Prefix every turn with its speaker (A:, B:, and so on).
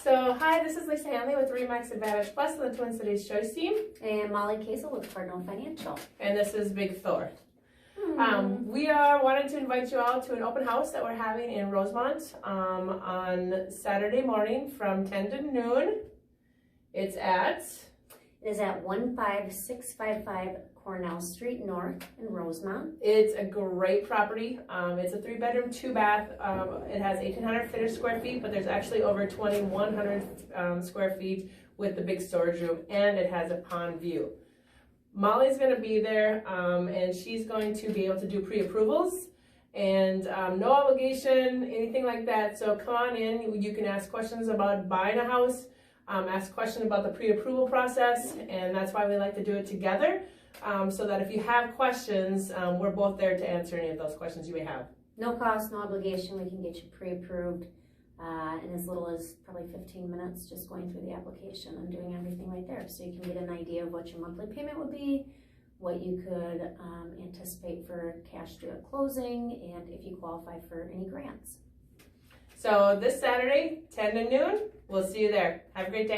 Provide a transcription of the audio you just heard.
A: So, hi, this is Lisa Hanley with Remax Advantage Plus and the Twin Cities Choice Team.
B: And Molly Kazel with Cornell Financial.
A: And this is Big Thor. We are wanting to invite you all to an open house that we're having in Rosemount on Saturday morning from 10 to noon. It
B: is at 15655 Cornell Street North in Rosemount.
A: It's a great property. It's a 3-bedroom, 2-bath. It has 1,800 square feet, but there's actually over 2,100 square feet with the big storage room, and it has a pond view. Molly's going to be there, and she's going to be able to do pre-approvals and no obligation, anything like that. So come on in. You can ask questions about buying a house, ask questions about the pre-approval process, and that's why we like to do it together. So that if you have questions, we're both there to answer any of those questions you may have.
B: No cost, no obligation. We can get you pre-approved in as little as probably 15 minutes, just going through the application and doing everything right there. So you can get an idea of what your monthly payment would be, what you could anticipate for cash due at closing, and if you qualify for any grants.
A: So this Saturday, 10 to noon, we'll see you there. Have a great day.